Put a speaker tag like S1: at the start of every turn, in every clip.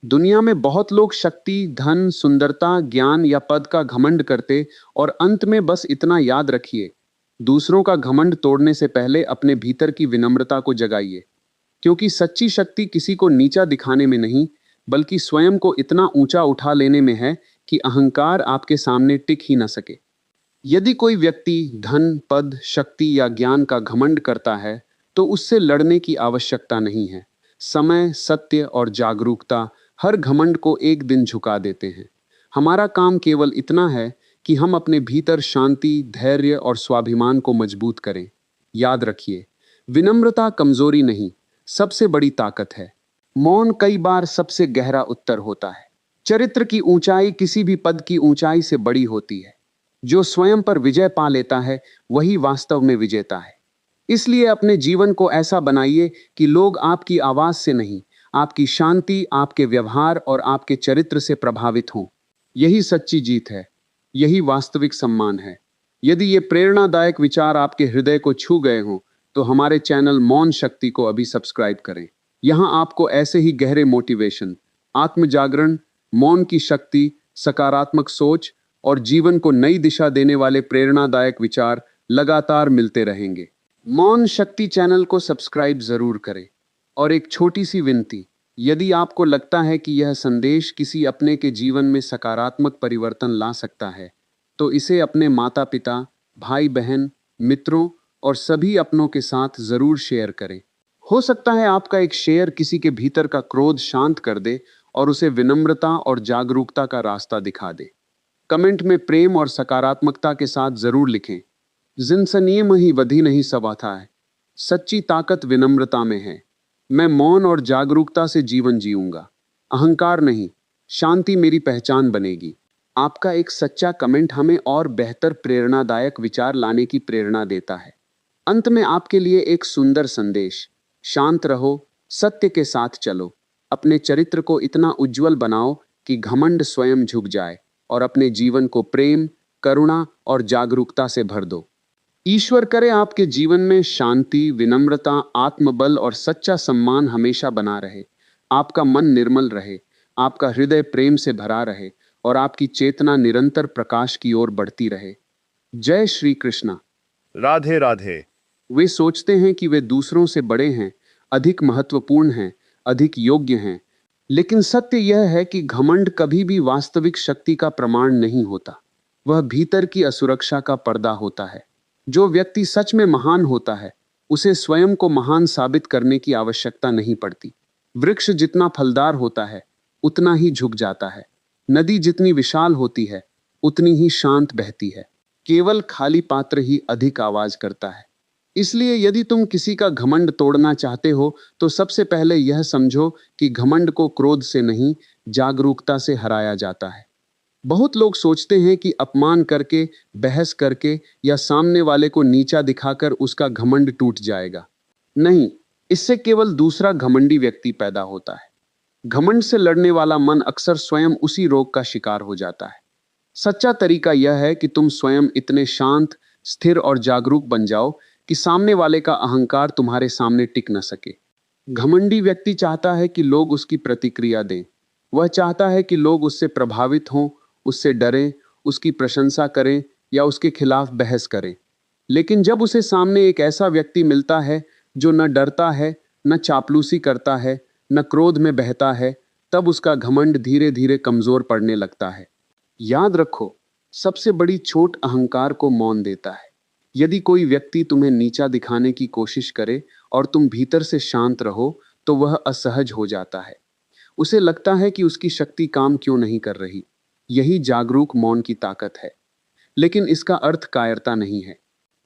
S1: दुनिया में बहुत लोग शक्ति, धन, सुंदरता, ज्ञान या पद का घमंड करते और अंत में बस इतना याद रखिए, दूसरों का घमंड तोड़ने से पहले अपने भीतर की विनम्रता को जगाइए। क्योंकि सच्ची शक्ति किसी को नीचा दिखाने में नहीं, बल्कि स्वयं को इतना ऊंचा उठा लेने में है कि अहंकार आपके सामने टिक ही न सके। यदि कोई व्यक्ति धन, पद, शक्ति या ज्ञान का घमंड करता है, तो उससे लड़ने की आवश्यकता नहीं है। समय, सत्य और जागरूकता हर घमंड को एक दिन झुका देते हैं। हमारा काम केवल इतना है कि हम अपने भीतर शांति, धैर्य और स्वाभिमान को मजबूत करें। याद रखिए, विनम्रता कमजोरी नहीं, सबसे बड़ी ताकत है। मौन कई बार सबसे गहरा उत्तर होता है। चरित्र की ऊंचाई किसी भी पद की ऊंचाई से बड़ी होती है। जो स्वयं पर विजय पा लेता है, वही वास्तव में विजेता है। इसलिए अपने जीवन को ऐसा बनाइए कि लोग आपकी आवाज से नहीं, आपकी शांति, आपके व्यवहार और आपके चरित्र से प्रभावित हों। यही सच्ची जीत है, यही वास्तविक सम्मान है। यदि ये प्रेरणादायक विचार आपके हृदय को छू गए हों, तो हमारे चैनल मौन शक्ति को अभी सब्सक्राइब करें। यहाँ आपको ऐसे ही गहरे मोटिवेशन, आत्म जागरण, मौन की शक्ति, सकारात्मक सोच और जीवन को नई दिशा देने वाले प्रेरणादायक विचार लगातार मिलते रहेंगे। मौन शक्ति चैनल को सब्सक्राइब जरूर करें। और एक छोटी सी विनती, यदि आपको लगता है कि यह संदेश किसी अपने के जीवन में सकारात्मक परिवर्तन ला सकता है, तो इसे अपने माता पिता, भाई बहन, मित्रों और सभी अपनों के साथ जरूर शेयर करें। हो सकता है आपका एक शेयर किसी के भीतर का क्रोध शांत कर दे और उसे विनम्रता और जागरूकता का रास्ता दिखा दे। कमेंट में प्रेम और सकारात्मकता के साथ जरूर लिखें। जिनसनियम ही वधी नहीं सवाथा है। सच्ची ताकत विनम्रता में है। मैं मौन और जागरूकता से जीवन जीऊंगा। अहंकार नहीं, शांति मेरी पहचान बनेगी। आपका एक सच्चा कमेंट हमें और बेहतर प्रेरणादायक विचार लाने की प्रेरणा देता है। अंत में आपके लिए एक सुंदर संदेश, शांत रहो, सत्य के साथ चलो, अपने चरित्र को इतना उज्जवल बनाओ कि घमंड स्वयं झुक जाए और अपने जीवन को प्रेम, करुणा और जागरूकता से भर दो। ईश्वर करे आपके जीवन में शांति, विनम्रता, आत्मबल और सच्चा सम्मान हमेशा बना रहे। आपका मन निर्मल रहे, आपका हृदय प्रेम से भरा रहे और आपकी चेतना निरंतर प्रकाश की ओर बढ़ती रहे। जय श्री कृष्णा।
S2: राधे राधे।
S1: वे सोचते हैं कि वे दूसरों से बड़े हैं, अधिक महत्वपूर्ण हैं, अधिक योग्य हैं, लेकिन सत्य यह है कि घमंड कभी भी वास्तविक शक्ति का प्रमाण नहीं होता। वह भीतर की असुरक्षा का पर्दा होता है। जो व्यक्ति सच में महान होता है, उसे स्वयं को महान साबित करने की आवश्यकता नहीं पड़ती। वृक्ष जितना फलदार होता है, उतना ही झुक जाता है। नदी जितनी विशाल होती है, उतनी ही शांत बहती है। केवल खाली पात्र ही अधिक आवाज करता है। इसलिए यदि तुम किसी का घमंड तोड़ना चाहते हो, तो सबसे पहले यह समझो कि घमंड को क्रोध से नहीं, जागरूकता से हराया जाता है। बहुत लोग सोचते हैं कि अपमान करके, बहस करके या सामने वाले को नीचा दिखाकर उसका घमंड टूट जाएगा। नहीं, इससे केवल दूसरा घमंडी व्यक्ति पैदा होता है। घमंड से लड़ने वाला मन अक्सर स्वयं उसी रोग का शिकार हो जाता है। सच्चा तरीका यह है कि तुम स्वयं इतने शांत, स्थिर और जागरूक बन जाओ कि सामने वाले का अहंकार तुम्हारे सामने टिक न सके। घमंडी व्यक्ति चाहता है कि लोग उसकी प्रतिक्रिया दें। वह चाहता है कि लोग उससे प्रभावित हों, उससे डरें, उसकी प्रशंसा करें या उसके खिलाफ बहस करें। लेकिन जब उसे सामने एक ऐसा व्यक्ति मिलता है जो न डरता है, न चापलूसी करता है, न क्रोध में बहता है, तब उसका घमंड धीरे धीरे कमजोर पड़ने लगता है। याद रखो, सबसे बड़ी चोट अहंकार को मौन देता है। यदि कोई व्यक्ति तुम्हें नीचा दिखाने की कोशिश करे और तुम भीतर से शांत रहो, तो वह असहज हो जाता है। उसे लगता है कि उसकी शक्ति काम क्यों नहीं कर रही। यही जागरूक मौन की ताकत है। लेकिन इसका अर्थ कायरता नहीं है।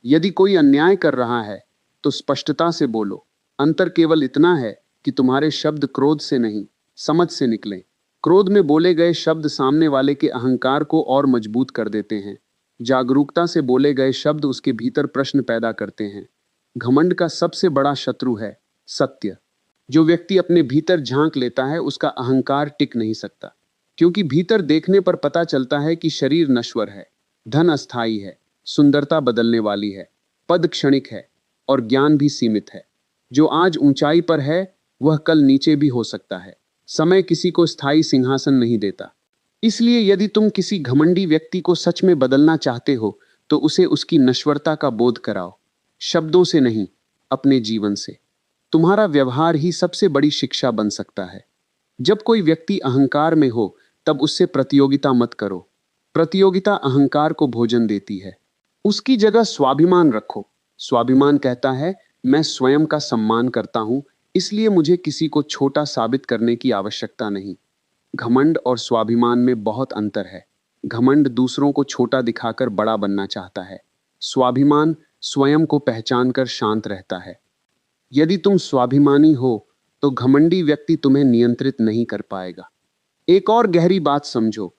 S1: यदि कोई अन्याय कर रहा है, तो स्पष्टता से बोलो। अंतर केवल इतना है कि तुम्हारे शब्द क्रोध से नहीं, समझ से निकलें। क्रोध में बोले गए शब्द सामने वाले के अहंकार को और मजबूत कर देते हैं। जागरूकता से बोले गए शब्द उसके भीतर प्रश्न पैदा करते हैं। घमंड का सबसे बड़ा शत्रु है सत्य। जो व्यक्ति अपने भीतर झांक लेता है, उसका अहंकार टिक नहीं सकता। क्योंकि भीतर देखने पर पता चलता है कि शरीर नश्वर है, धन अस्थाई है, सुंदरता बदलने वाली है, पद क्षणिक है और ज्ञान भी सीमित है। जो आज ऊंचाई पर है, वह कल नीचे भी हो सकता है। समय किसी को स्थायी सिंहासन नहीं देता। इसलिए यदि तुम किसी घमंडी व्यक्ति को सच में बदलना चाहते हो तो उसे उसकी नश्वरता का बोध कराओ, शब्दों से नहीं, अपने जीवन से। तुम्हारा व्यवहार ही सबसे बड़ी शिक्षा बन सकता है। जब कोई व्यक्ति अहंकार में हो तब उससे प्रतियोगिता मत करो। प्रतियोगिता अहंकार को भोजन देती है। उसकी जगह स्वाभिमान रखो। स्वाभिमान कहता है, मैं स्वयं का सम्मान करता हूं, इसलिए मुझे किसी को छोटा साबित करने की आवश्यकता नहीं। घमंड और स्वाभिमान में बहुत अंतर है। घमंड दूसरों को छोटा दिखाकर बड़ा बनना चाहता है। स्वाभिमान स्वयं को पहचानकर शांत रहता है। यदि तुम स्वाभिमानी हो तो घमंडी व्यक्ति तुम्हें नियंत्रित नहीं कर पाएगा। एक और गहरी बात समझो,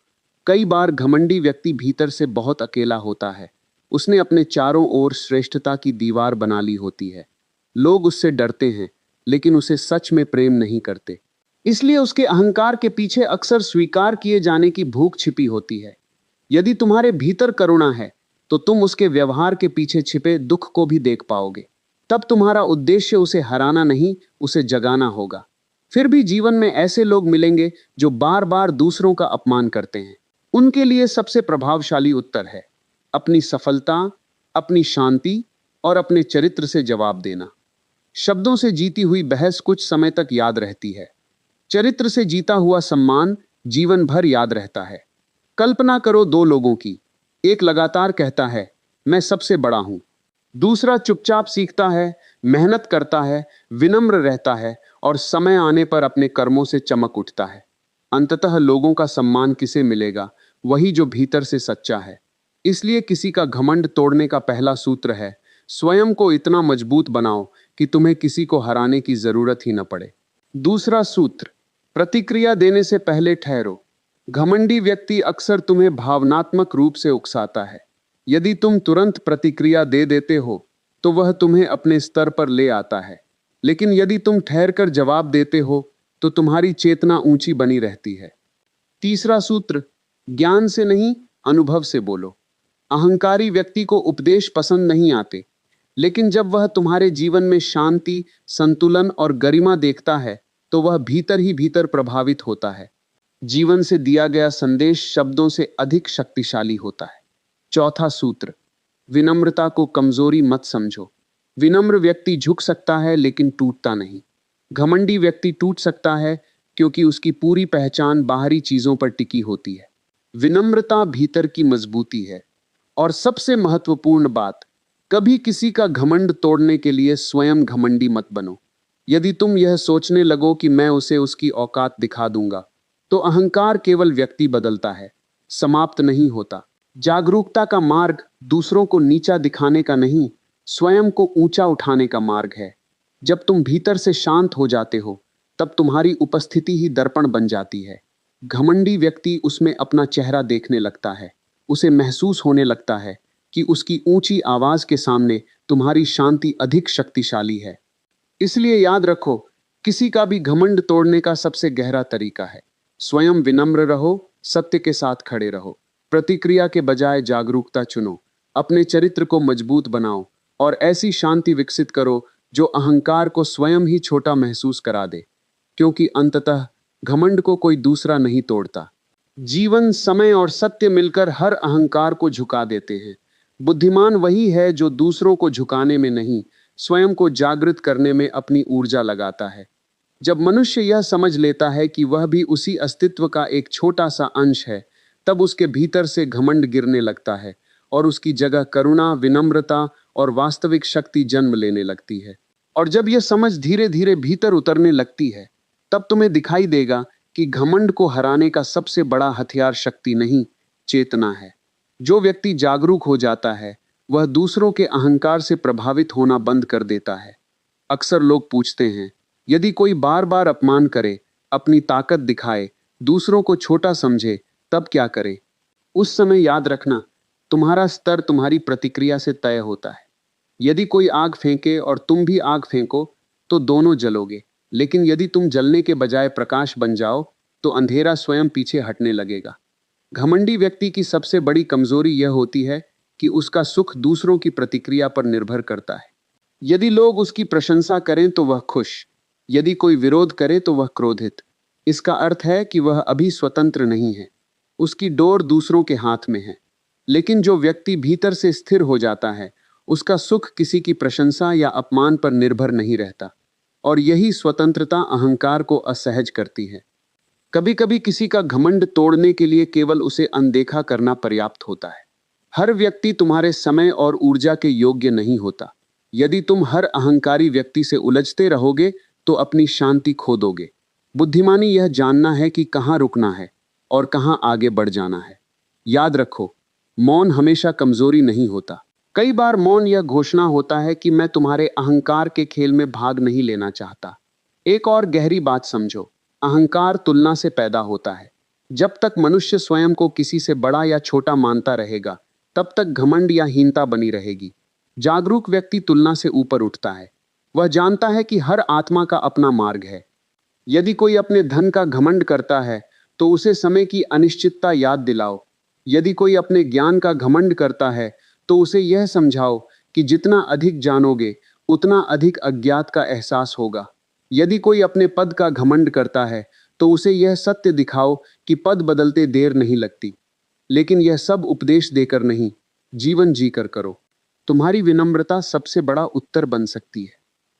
S1: कई बार घमंडी व्यक्ति भीतर से बहुत अकेला होता है। उसने अपने चारों ओर श्रेष्ठता की दीवार बना ली होती है। लोग उससे डरते हैं, लेकिन उसे सच में प्रेम नहीं करते। इसलिए उसके अहंकार के पीछे अक्सर स्वीकार किए जाने की भूख छिपी होती है। यदि तुम्हारे भीतर करुणा है तो तुम उसके व्यवहार के पीछे छिपे दुख को भी देख पाओगे। तब तुम्हारा उद्देश्य उसे हराना नहीं, उसे जगाना होगा। फिर भी जीवन में ऐसे लोग मिलेंगे जो बार बार दूसरों का अपमान करते हैं। उनके लिए सबसे प्रभावशाली उत्तर है अपनी सफलता, अपनी शांति और अपने चरित्र से जवाब देना। शब्दों से जीती हुई बहस कुछ समय तक याद रहती है। चरित्र से जीता हुआ सम्मान जीवन भर याद रहता है। कल्पना करो दो लोगों की। एक लगातार कहता है, मैं सबसे बड़ा हूं। दूसरा चुपचाप सीखता है, मेहनत करता है, विनम्र रहता है और समय आने पर अपने कर्मों से चमक उठता है। अंततः लोगों का सम्मान किसे मिलेगा? वही जो भीतर से सच्चा है। इसलिए किसी का घमंड तोड़ने का पहला सूत्र है, स्वयं को इतना मजबूत बनाओ कि तुम्हें किसी को हराने की जरूरत ही न पड़े। दूसरा सूत्र, प्रतिक्रिया देने से पहले ठहरो। घमंडी व्यक्ति अक्सर तुम्हें भावनात्मक रूप से उकसाता है। यदि तुम तुरंत प्रतिक्रिया दे देते हो तो वह तुम्हें अपने स्तर पर ले आता है, लेकिन यदि तुम ठहरकर जवाब देते हो तो तुम्हारी चेतना ऊंची बनी रहती है। तीसरा सूत्र, ज्ञान से नहीं, अनुभव से बोलो। अहंकारी व्यक्ति को उपदेश पसंद नहीं आते, लेकिन जब वह तुम्हारे जीवन में शांति, संतुलन और गरिमा देखता है तो वह भीतर ही भीतर प्रभावित होता है। जीवन से दिया गया संदेश शब्दों से अधिक शक्तिशाली होता है। चौथा सूत्र, विनम्रता को कमजोरी मत समझो। विनम्र व्यक्ति झुक सकता है लेकिन टूटता नहीं। घमंडी व्यक्ति टूट सकता है क्योंकि उसकी पूरी पहचान बाहरी चीजों पर टिकी होती है। विनम्रता भीतर की मजबूती है। और सबसे महत्वपूर्ण बात, कभी किसी का घमंड तोड़ने के लिए स्वयं घमंडी मत बनो। यदि तुम यह सोचने लगो कि मैं उसे उसकी औकात दिखा दूंगा, तो अहंकार केवल व्यक्ति बदलता है, समाप्त नहीं होता। जागरूकता का मार्ग दूसरों को नीचा दिखाने का नहीं, स्वयं को ऊंचा उठाने का मार्ग है। जब तुम भीतर से शांत हो जाते हो तब तुम्हारी उपस्थिति ही दर्पण बन जाती है। घमंडी व्यक्ति उसमें अपना चेहरा देखने लगता है। उसे महसूस होने लगता है कि उसकी ऊंची आवाज के सामने तुम्हारी शांति अधिक शक्तिशाली है। इसलिए याद रखो, किसी का भी घमंड तोड़ने का सबसे गहरा तरीका है स्वयं विनम्र रहो, सत्य के साथ खड़े रहो। प्रतिक्रिया के बजाय जागरूकता चुनो। अपने चरित्र को मजबूत बनाओ और ऐसी शांति विकसित करो जो अहंकार को स्वयं ही छोटा महसूस करा दे, क्योंकि अंततः घमंड को कोई दूसरा नहीं तोड़ता। जीवन, समय और सत्य मिलकर हर अहंकार को झुका देते हैं। बुद्धिमान वही है जो दूसरों को झुकाने में नहीं, स्वयं को जागृत करने में अपनी ऊर्जा लगाता है। जब मनुष्य यह समझ लेता है कि वह भी उसी अस्तित्व का एक छोटा सा अंश है, तब उसके भीतर से घमंड गिरने लगता है और उसकी जगह करुणा, विनम्रता और वास्तविक शक्ति जन्म लेने लगती है। और जब यह समझ धीरे धीरे भीतर उतरने लगती है, तब तुम्हें दिखाई देगा कि घमंड को हराने का सबसे बड़ा हथियार शक्ति नहीं, चेतना है। जो व्यक्ति जागरूक हो जाता है वह दूसरों के अहंकार से प्रभावित होना बंद कर देता है। अक्सर लोग पूछते हैं, यदि कोई बार बार अपमान करे, अपनी ताकत दिखाए, दूसरों को छोटा समझे, तब क्या करे? उस समय याद रखना, तुम्हारा स्तर तुम्हारी प्रतिक्रिया से तय होता है। यदि कोई आग फेंके और तुम भी आग फेंको तो दोनों जलोगे, लेकिन यदि तुम जलने के बजाय प्रकाश बन जाओ तो अंधेरा स्वयं पीछे हटने लगेगा। घमंडी व्यक्ति की सबसे बड़ी कमजोरी यह होती है कि उसका सुख दूसरों की प्रतिक्रिया पर निर्भर करता है। यदि लोग उसकी प्रशंसा करें तो वह खुश, यदि कोई विरोध करे तो वह क्रोधित। इसका अर्थ है कि वह अभी स्वतंत्र नहीं है, उसकी डोर दूसरों के हाथ में है। लेकिन जो व्यक्ति भीतर से स्थिर हो जाता है, उसका सुख किसी की प्रशंसा या अपमान पर निर्भर नहीं रहता, और यही स्वतंत्रता अहंकार को असहज करती है। कभी कभी किसी का घमंड तोड़ने के लिए केवल उसे अनदेखा करना पर्याप्त होता है। हर व्यक्ति तुम्हारे समय और ऊर्जा के योग्य नहीं होता। यदि तुम हर अहंकारी व्यक्ति से उलझते रहोगे तो अपनी शांति खो दोगे। बुद्धिमानी यह जानना है कि कहाँ रुकना है और कहाँ आगे बढ़ जाना है। याद रखो, मौन हमेशा कमजोरी नहीं होता। कई बार मौन यह घोषणा होता है कि मैं तुम्हारे अहंकार के खेल में भाग नहीं लेना चाहता। एक और गहरी बात समझो, अहंकार तुलना से पैदा होता है। जब तक मनुष्य स्वयं को किसी से बड़ा या छोटा मानता रहेगा, तब तक घमंड या हीनता बनी रहेगी। जागरूक व्यक्ति तुलना से ऊपर उठता है। वह जानता है कि हर आत्मा का अपना मार्ग है। यदि कोई अपने धन का घमंड करता है तो उसे समय की अनिश्चितता याद दिलाओ। यदि कोई अपने ज्ञान का घमंड करता है तो उसे यह समझाओ कि जितना अधिक जानोगे उतना अधिक अज्ञात का एहसास होगा। यदि कोई अपने पद का घमंड करता है तो उसे यह सत्य दिखाओ कि पद बदलते देर नहीं लगती। लेकिन यह सब उपदेश देकर नहीं, जीवन जीकर करो। तुम्हारी विनम्रता सबसे बड़ा उत्तर बन सकती है।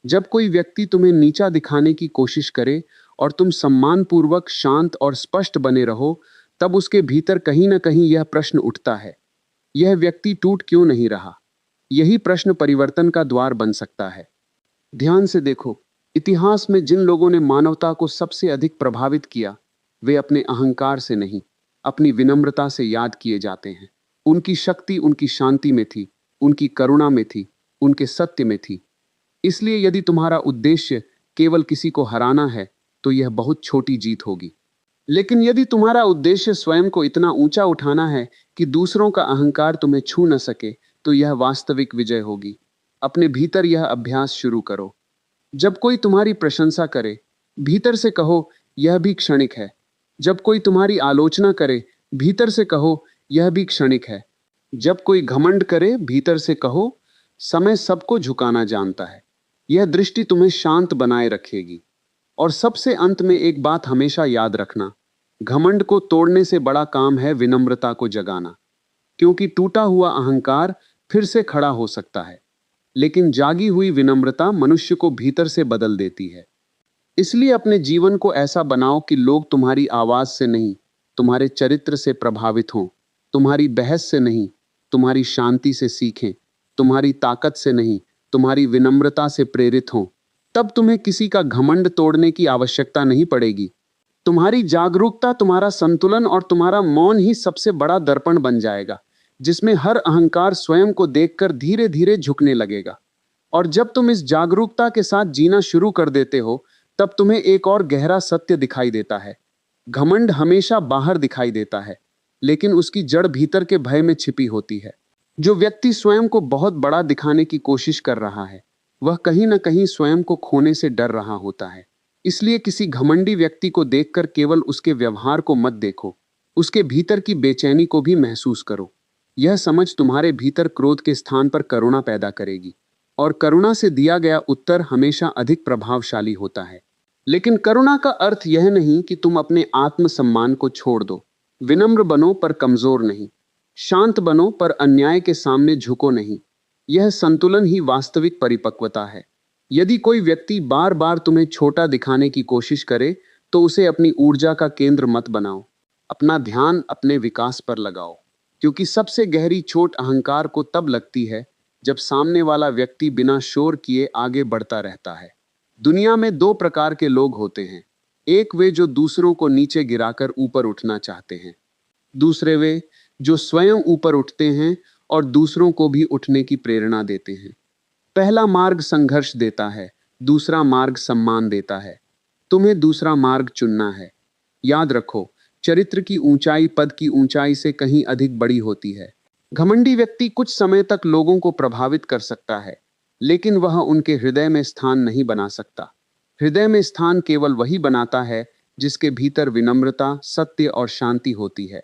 S1: जब कोई व्यक्ति तुम्हें नीचा दिखाने की कोशिश करे और तुम सम्मानपूर्वक, शांत और स्पष्ट बने रहो, तब उसके भीतर कहीं ना कहीं यह प्रश्न उठता है, यह व्यक्ति टूट क्यों नहीं रहा? यही प्रश्न परिवर्तन का द्वार बन सकता है। ध्यान से देखो, इतिहास में जिन लोगों ने मानवता को सबसे अधिक प्रभावित किया, वे अपने अहंकार से नहीं, अपनी विनम्रता से याद किए जाते हैं। उनकी शक्ति उनकी शांति में थी, उनकी करुणा में थी, उनके सत्य में थी। इसलिए यदि तुम्हारा उद्देश्य केवल किसी को हराना है तो यह बहुत छोटी जीत होगी। लेकिन यदि तुम्हारा उद्देश्य स्वयं को इतना ऊंचा उठाना है कि दूसरों का अहंकार तुम्हें छू न सके, तो यह वास्तविक विजय होगी। अपने भीतर यह अभ्यास शुरू करो। जब कोई तुम्हारी प्रशंसा करे, भीतर से कहो, यह भी क्षणिक है। जब कोई तुम्हारी आलोचना करे, भीतर से कहो, यह भी क्षणिक है। जब कोई घमंड करे, भीतर से कहो, समय सबको झुकाना जानता है। यह दृष्टि तुम्हें शांत बनाए रखेगी। और सबसे अंत में एक बात हमेशा याद रखना, घमंड को तोड़ने से बड़ा काम है विनम्रता को जगाना। क्योंकि टूटा हुआ अहंकार फिर से खड़ा हो सकता है, लेकिन जागी हुई विनम्रता मनुष्य को भीतर से बदल देती है। इसलिए अपने जीवन को ऐसा बनाओ कि लोग तुम्हारी आवाज से नहीं, तुम्हारे चरित्र से प्रभावित हों। तुम्हारी बहस से नहीं, तुम्हारी शांति से सीखें। तुम्हारी ताकत से नहीं, तुम्हारी विनम्रता से प्रेरित हों। तब तुम्हें किसी का घमंड तोड़ने की आवश्यकता नहीं पड़ेगी। तुम्हारी जागरूकता, तुम्हारा संतुलन और तुम्हारा मौन ही सबसे बड़ा दर्पण बन जाएगा, जिसमें हर अहंकार स्वयं को देखकर धीरे धीरे झुकने लगेगा। और जब तुम इस जागरूकता के साथ जीना शुरू कर देते हो, तब तुम्हें एक और गहरा सत्य दिखाई देता है। घमंड हमेशा बाहर दिखाई देता है, लेकिन उसकी जड़ भीतर के भय में छिपी होती है। जो व्यक्ति स्वयं को बहुत बड़ा दिखाने की कोशिश कर रहा है, वह कहीं ना कहीं स्वयं को खोने से डर रहा होता है। इसलिए किसी घमंडी व्यक्ति को देखकर केवल उसके व्यवहार को मत देखो, उसके भीतर की बेचैनी को भी महसूस करो। यह समझ तुम्हारे भीतर क्रोध के स्थान पर करुणा पैदा करेगी, और करुणा से दिया गया उत्तर हमेशा अधिक प्रभावशाली होता है। लेकिन करुणा का अर्थ यह नहीं कि तुम अपने आत्मसम्मान को छोड़ दो। विनम्र बनो पर कमजोर नहीं, शांत बनो पर अन्याय के सामने झुको नहीं। यह संतुलन ही वास्तविक परिपक्वता है। यदि कोई व्यक्ति बार बार तुम्हें छोटा दिखाने की कोशिश करे, तो उसे अपनी ऊर्जा का केंद्र मत बनाओ। अपना ध्यान अपने विकास पर लगाओ, क्योंकि सबसे गहरी चोट अहंकार को तब लगती है जब सामने वाला व्यक्ति बिना शोर किए आगे बढ़ता रहता है। दुनिया में दो प्रकार के लोग होते हैं। एक वे जो दूसरों को नीचे गिराकर ऊपर उठना चाहते हैं। दूसरे वे जो स्वयं ऊपर उठते हैं और दूसरों को भी उठने की प्रेरणा देते हैं। पहला मार्ग संघर्ष देता है, दूसरा मार्ग सम्मान देता है। तुम्हें दूसरा मार्ग चुनना है। याद रखो, चरित्र की ऊंचाई पद की ऊंचाई से कहीं अधिक बड़ी होती है। घमंडी व्यक्ति कुछ समय तक लोगों को प्रभावित कर सकता है, लेकिन वह उनके हृदय में स्थान नहीं बना सकता। हृदय में स्थान केवल वही बनाता है जिसके भीतर विनम्रता, सत्य और शांति होती है।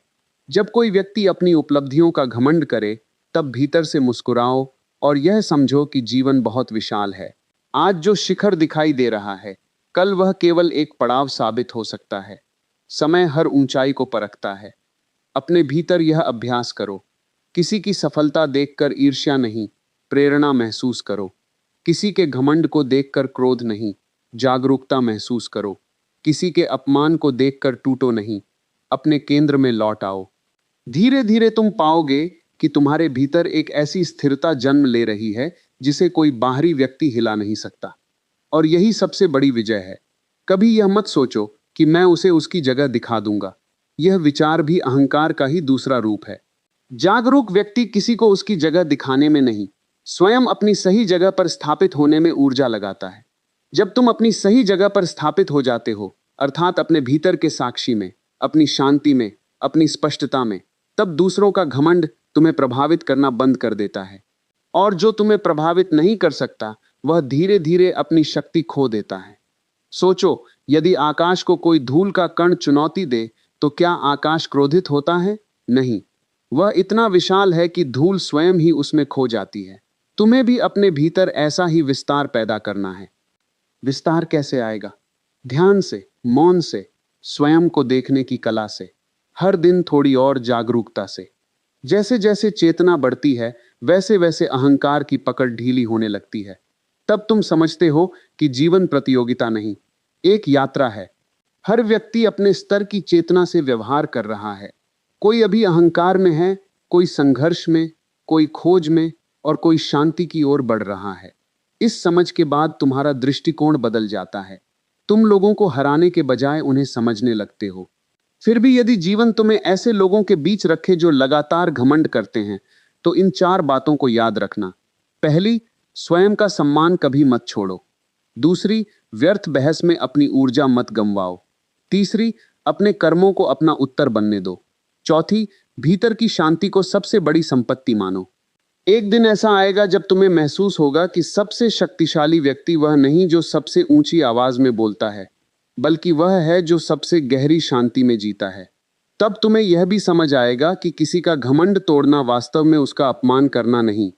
S1: जब कोई व्यक्ति अपनी उपलब्धियों का घमंड करे, तब भीतर से मुस्कुराओ और यह समझो कि जीवन बहुत विशाल है। आज जो शिखर दिखाई दे रहा है, कल वह केवल एक पड़ाव साबित हो सकता है। समय हर ऊंचाई को परखता है। अपने भीतर यह अभ्यास करो। किसी की सफलता देखकर ईर्ष्या नहीं, प्रेरणा महसूस करो। किसी के घमंड को देखकर क्रोध नहीं, जागरूकता महसूस करो। किसी के अपमान को देखकर टूटो नहीं, अपने केंद्र में लौट आओ। धीरे धीरे तुम पाओगे कि तुम्हारे भीतर एक ऐसी स्थिरता जन्म ले रही है जिसे कोई बाहरी व्यक्ति हिला नहीं सकता। और यही सबसे बड़ी विजय है। कभी यह मत सोचो कि मैं उसे उसकी जगह दिखा दूंगा। यह विचार भी अहंकार का ही दूसरा रूप है। जागरूक व्यक्ति किसी को उसकी जगह दिखाने में नहीं, स्वयं अपनी सही जगह पर स्थापित होने में ऊर्जा लगाता है। जब तुम अपनी सही जगह पर स्थापित हो जाते हो, अर्थात अपने भीतर के साक्षी में, अपनी शांति में, अपनी स्पष्टता में, तब दूसरों का घमंड तुम्हें प्रभावित करना बंद कर देता है। और जो तुम्हें प्रभावित नहीं कर सकता, वह धीरे धीरे अपनी शक्ति खो देता है। सोचो, यदि आकाश को कोई धूल का कण चुनौती दे, तो क्या आकाश क्रोधित होता है? नहीं। वह इतना विशाल है कि धूल स्वयं ही उसमें खो जाती है। तुम्हें भी अपने भीतर ऐसा ही विस्तार पैदा करना है। विस्तार कैसे आएगा? ध्यान से, मौन से, स्वयं को देखने की कला से, हर दिन थोड़ी और जागरूकता से। जैसे जैसे चेतना बढ़ती है, वैसे वैसे अहंकार की पकड़ ढीली होने लगती है। तब तुम समझते हो कि जीवन प्रतियोगिता नहीं, एक यात्रा है। हर व्यक्ति अपने स्तर की चेतना से व्यवहार कर रहा है। कोई अभी अहंकार में है, कोई संघर्ष में, कोई खोज में, और कोई शांति की ओर बढ़ रहा है। इस समझ के बाद तुम्हारा दृष्टिकोण बदल जाता है। तुम लोगों को हराने के बजाय उन्हें समझने लगते हो। फिर भी यदि जीवन तुम्हें ऐसे लोगों के बीच रखे जो लगातार घमंड करते हैं, तो इन 4 बातों को याद रखना। पहली, स्वयं का सम्मान कभी मत छोड़ो। दूसरी, व्यर्थ बहस में अपनी ऊर्जा मत गंवाओ। तीसरी, अपने कर्मों को अपना उत्तर बनने दो। चौथी, भीतर की शांति को सबसे बड़ी संपत्ति मानो। एक दिन ऐसा आएगा जब तुम्हें महसूस होगा कि सबसे शक्तिशाली व्यक्ति वह नहीं जो सबसे ऊंची आवाज में बोलता है, बल्कि वह है जो सबसे गहरी शांति में जीता है। तब तुम्हें यह भी समझ आएगा कि किसी का घमंड तोड़ना वास्तव में उसका अपमान करना नहीं,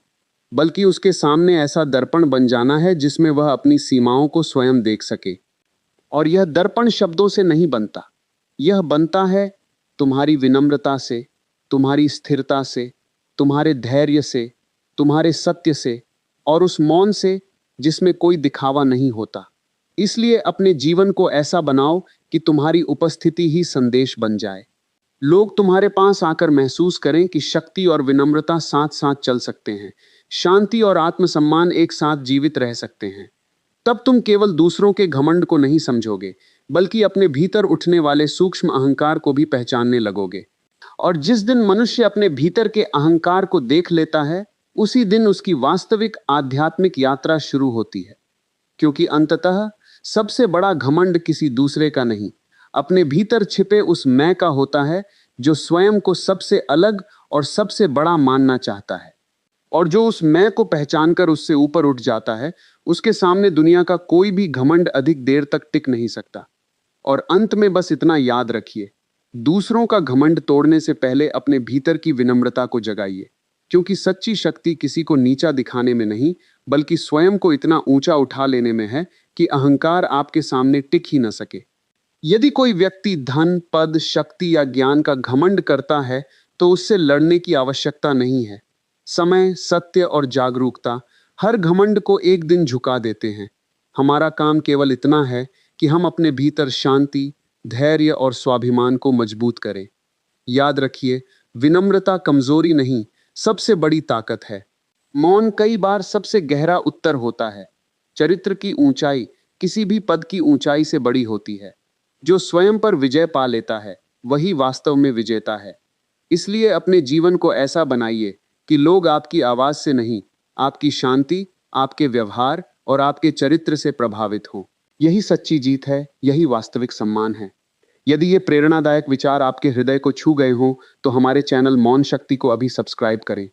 S1: बल्कि उसके सामने ऐसा दर्पण बन जाना है जिसमें वह अपनी सीमाओं को स्वयं देख सके। और यह दर्पण शब्दों से नहीं बनता, यह बनता है तुम्हारी विनम्रता से, तुम्हारी स्थिरता से, तुम्हारे धैर्य से, तुम्हारे सत्य से, और उस मौन से जिसमें कोई दिखावा नहीं होता। इसलिए अपने जीवन को ऐसा बनाओ कि तुम्हारी उपस्थिति ही संदेश बन जाए। लोग तुम्हारे पास आकर महसूस करें कि शक्ति और विनम्रता साथ साथ चल सकते हैं, शांति और आत्मसम्मान एक साथ जीवित रह सकते हैं। तब तुम केवल दूसरों के घमंड को नहीं समझोगे, बल्कि अपने भीतर उठने वाले सूक्ष्म अहंकार को भी पहचानने लगोगे। और जिस दिन मनुष्य अपने भीतर के अहंकार को देख लेता है, उसी दिन उसकी वास्तविक आध्यात्मिक यात्रा शुरू होती है। क्योंकि अंततः सबसे बड़ा घमंड किसी दूसरे का नहीं, अपने भीतर छिपे उस मैं का होता है, जो स्वयं को सबसे अलग और सबसे बड़ा मानना चाहता है। और जो उस मैं को पहचानकर उससे ऊपर उठ जाता है, उसके सामने दुनिया का कोई भी घमंड अधिक देर तक टिक नहीं सकता। और अंत में बस इतना याद रखिए, दूसरों का घमंड तोड़ने से पहले अपने भीतर की विनम्रता को जगाइए। क्योंकि सच्ची शक्ति किसी को नीचा दिखाने में नहीं, बल्कि स्वयं को इतना ऊंचा उठा लेने में है कि अहंकार आपके सामने टिक ही न सके। यदि कोई व्यक्ति धन, पद, शक्ति या ज्ञान का घमंड करता है, तो उससे लड़ने की आवश्यकता नहीं है। समय, सत्य और जागरूकता हर घमंड को एक दिन झुका देते हैं। हमारा काम केवल इतना है कि हम अपने भीतर शांति, धैर्य और स्वाभिमान को मजबूत करें। याद रखिए, विनम्रता कमजोरी नहीं, सबसे बड़ी ताकत है। मौन कई बार सबसे गहरा उत्तर होता है। चरित्र की ऊंचाई किसी भी पद की ऊंचाई से बड़ी होती है। जो स्वयं पर विजय पा लेता है, वही वास्तव में विजेता है। इसलिए अपने जीवन को ऐसा बनाइए कि लोग आपकी आवाज से नहीं, आपकी शांति, आपके व्यवहार और आपके चरित्र से प्रभावित हों। यही सच्ची जीत है, यही वास्तविक सम्मान है। यदि ये प्रेरणादायक विचार आपके हृदय को छू गए हों, तो हमारे चैनल मौन शक्ति को अभी सब्सक्राइब करें।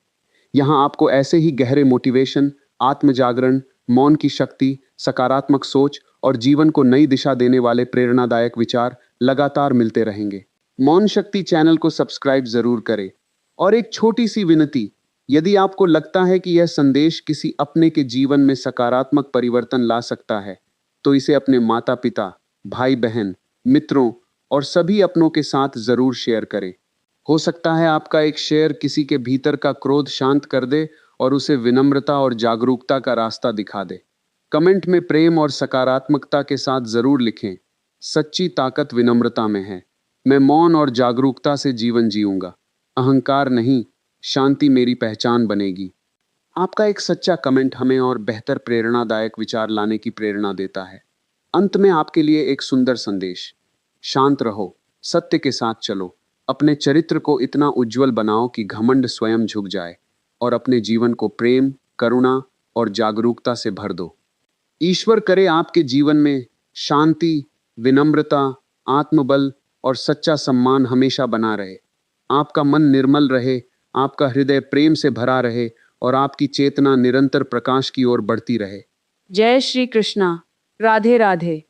S1: यहाँ आपको ऐसे ही गहरे मोटिवेशन, आत्म जागरण, मौन की शक्ति, सकारात्मक सोच और जीवन को नई दिशा देने वाले प्रेरणादायक विचार लगातार मिलते रहेंगे। मौन शक्ति चैनल को सब्सक्राइब जरूर करें। और एक छोटी सी विनती, यदि आपको लगता है कि यह संदेश किसी अपने के जीवन में सकारात्मक परिवर्तन ला सकता है, तो इसे अपने माता पिता, भाई बहन, मित्रों और सभी अपनों के साथ जरूर शेयर करें। हो सकता है आपका एक शेयर किसी के भीतर का क्रोध शांत कर दे और उसे विनम्रता और जागरूकता का रास्ता दिखा दे। कमेंट में प्रेम और सकारात्मकता के साथ जरूर लिखें, सच्ची ताकत विनम्रता में है। मैं मौन और जागरूकता से जीवन जीऊंगा। अहंकार नहीं, शांति मेरी पहचान बनेगी। आपका एक सच्चा कमेंट हमें और बेहतर प्रेरणादायक विचार लाने की प्रेरणा देता है। अंत में आपके लिए एक सुंदर संदेश। शांत रहो, सत्य के साथ चलो, अपने चरित्र को इतना उज्जवल बनाओ कि घमंड स्वयं झुक जाए और अपने जीवन को प्रेम, करुणा और जागरूकता से भर दो। ईश्वर करे आपके जीवन में शांति, विनम्रता, आत्मबल और सच्चा सम्मान हमेशा बना रहे। आपका मन निर्मल रहे, आपका हृदय प्रेम से भरा रहे और आपकी चेतना निरंतर प्रकाश की ओर बढ़ती रहे।
S3: जय श्री कृष्णा। राधे राधे।